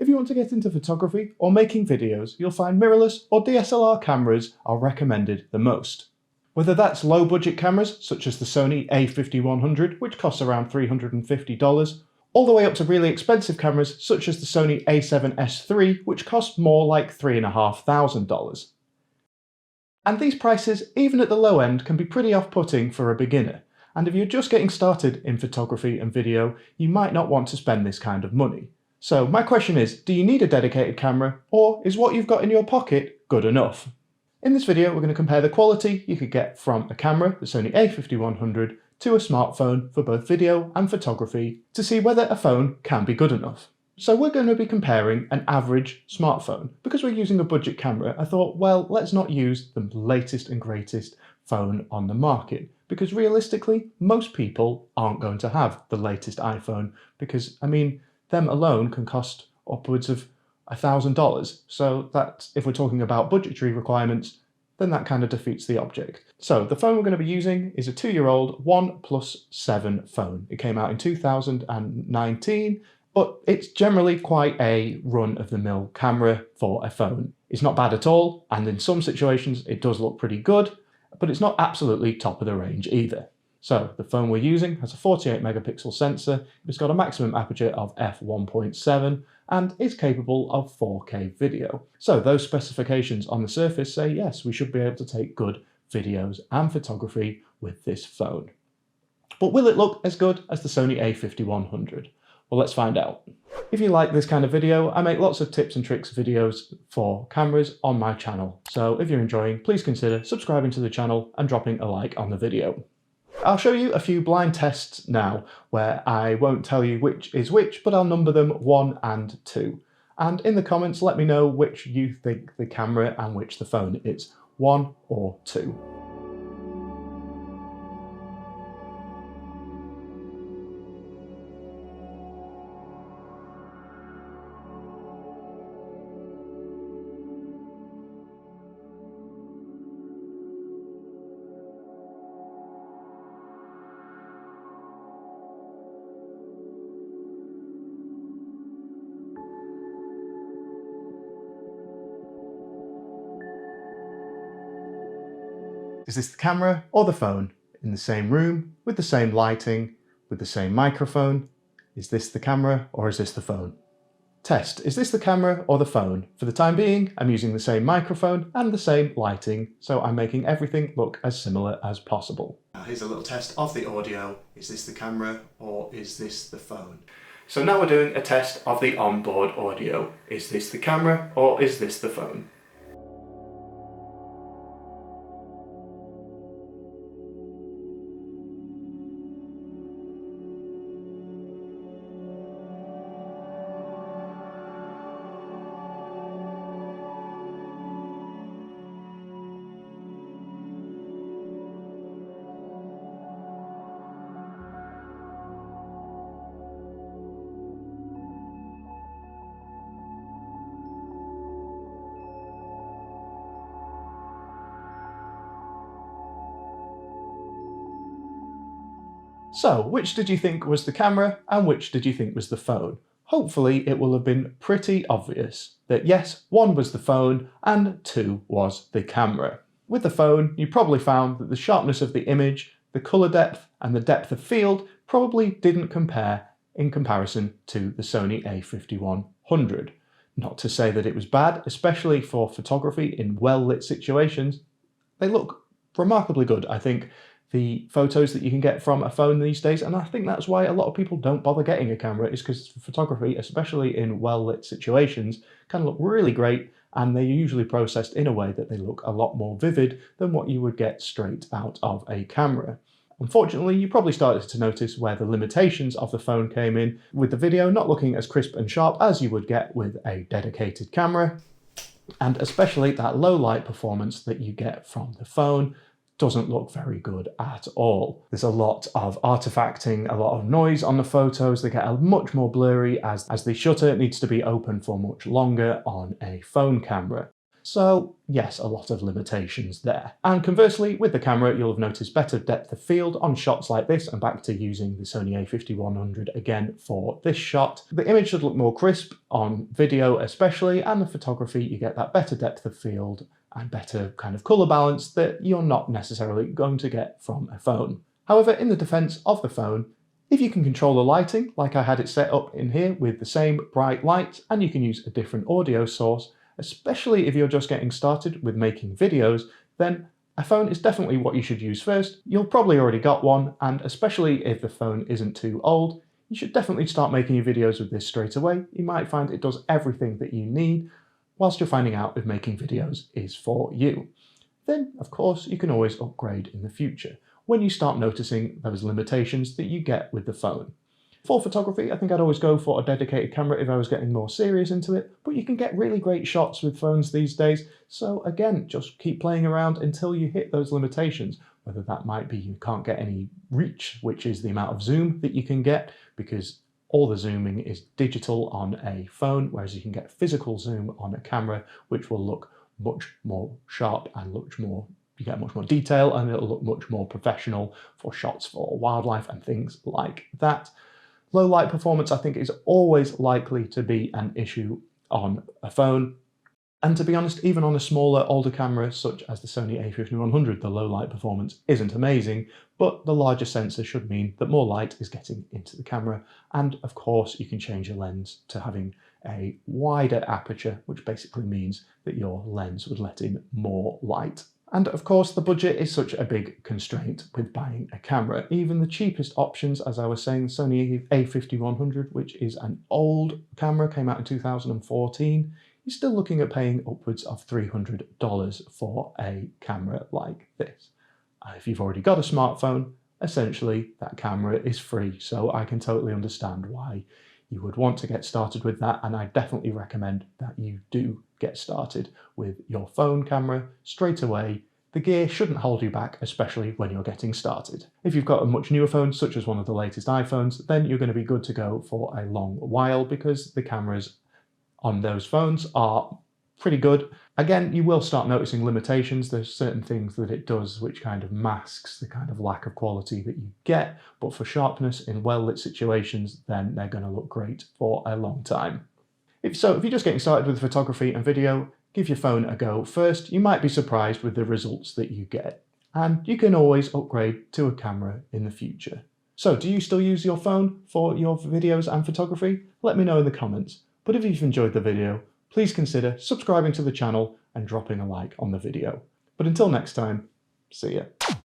If you want to get into photography or making videos, you'll find mirrorless or DSLR cameras are recommended the most. Whether that's low budget cameras such as the Sony a5100, which costs around $350, all the way up to really expensive cameras such as the Sony a7S III, which cost more like $3,500. And these prices, even at the low end, can be pretty off-putting for a beginner. And if you're just getting started in photography and video, you might not want to spend this kind of money. So my question is, do you need a dedicated camera, or is what you've got in your pocket good enough? In this video, we're going to compare the quality you could get from a camera, the Sony a5100, to a smartphone for both video and photography to see whether a phone can be good enough. So we're going to be comparing an average smartphone. Because we're using a budget camera, I thought, well, let's not use the latest and greatest phone on the market. Because realistically, most people aren't going to have the latest iPhone. Because, I mean, them alone can cost upwards of $1,000. So that, if we're talking about budgetary requirements, then that kind of defeats the object. So the phone we're going to be using is a 2-year-old OnePlus 7 phone. It came out in 2019, but it's generally quite a run-of-the-mill camera for a phone. It's not bad at all, and in some situations it does look pretty good, but it's not absolutely top of the range either. So the phone we're using has a 48 megapixel sensor, it's got a maximum aperture of f1.7 and is capable of 4K video. So those specifications on the surface say yes, we should be able to take good videos and photography with this phone. But will it look as good as the Sony a5100? Well, let's find out. If you like this kind of video, I make lots of tips and tricks videos for cameras on my channel. So if you're enjoying, please consider subscribing to the channel and dropping a like on the video. I'll show you a few blind tests now where I won't tell you which is which, but I'll number them 1 and 2. And in the comments, let me know which you think the camera and which the phone is, 1 or 2. Is this the camera or the phone? In the same room, with the same lighting, with the same microphone? Is this the camera or is this the phone? Test, is this the camera or the phone? For the time being, I'm using the same microphone and the same lighting, so I'm making everything look as similar as possible. Now here's a little test of the audio. Is this the camera or is this the phone? So now we're doing a test of the onboard audio. Is this the camera or is this the phone? So, which did you think was the camera and which did you think was the phone? Hopefully it will have been pretty obvious that yes, 1 was the phone and 2 was the camera. With the phone, you probably found that the sharpness of the image, the colour depth and the depth of field probably didn't compare in comparison to the Sony a5100. Not to say that it was bad, especially for photography in well-lit situations. They look remarkably good, I think. The photos that you can get from a phone these days, and I think that's why a lot of people don't bother getting a camera, is because photography, especially in well-lit situations, can look really great, and they're usually processed in a way that they look a lot more vivid than what you would get straight out of a camera. Unfortunately, you probably started to notice where the limitations of the phone came in, with the video not looking as crisp and sharp as you would get with a dedicated camera, and especially that low light performance that you get from the phone doesn't look very good at all. There's a lot of artifacting, a lot of noise on the photos. They get much more blurry as the shutter needs to be open for much longer on a phone camera. So yes, a lot of limitations there. And conversely, with the camera, you'll have noticed better depth of field on shots like this. And back to using the Sony a5100 again for this shot. The image should look more crisp on video especially, and the photography, you get that better depth of field and better kind of colour balance that you're not necessarily going to get from a phone. However, in the defence of the phone, if you can control the lighting, like I had it set up in here with the same bright light, and you can use a different audio source, especially if you're just getting started with making videos, then a phone is definitely what you should use first. You'll probably already got one, and especially if the phone isn't too old, you should definitely start making your videos with this straight away. You might find it does everything that you need, whilst you're finding out if making videos is for you. Then, of course, you can always upgrade in the future, when you start noticing those limitations that you get with the phone. For photography, I think I'd always go for a dedicated camera if I was getting more serious into it, but you can get really great shots with phones these days, so again, just keep playing around until you hit those limitations, whether that might be you can't get any reach, which is the amount of zoom that you can get, because all the zooming is digital on a phone, whereas you can get physical zoom on a camera, which will look much more sharp and you get much more detail, and it'll look much more professional for shots for wildlife and things like that. Low light performance, I think, is always likely to be an issue on a phone. And to be honest, even on a smaller, older camera such as the Sony a5100, the low light performance isn't amazing, but the larger sensor should mean that more light is getting into the camera. And of course, you can change your lens to having a wider aperture, which basically means that your lens would let in more light. And of course, the budget is such a big constraint with buying a camera. Even the cheapest options, as I was saying, Sony a5100, which is an old camera, came out in 2014, you're still looking at paying upwards of $300 for a camera like this. If you've already got a smartphone, essentially that camera is free, so I can totally understand why you would want to get started with that, and I definitely recommend that you do get started with your phone camera straight away. The gear shouldn't hold you back, especially when you're getting started. If you've got a much newer phone, such as one of the latest iPhones, then you're going to be good to go for a long while because the cameras on those phones are pretty good. Again, you will start noticing limitations. There's certain things that it does which kind of masks the kind of lack of quality that you get, but for sharpness in well-lit situations, then they're going to look great for a long time. If you're just getting started with photography and video, give your phone a go first. You might be surprised with the results that you get, and you can always upgrade to a camera in the future. So do you still use your phone for your videos and photography? Let me know in the comments. But if you've enjoyed the video, please consider subscribing to the channel and dropping a like on the video. But until next time, see ya.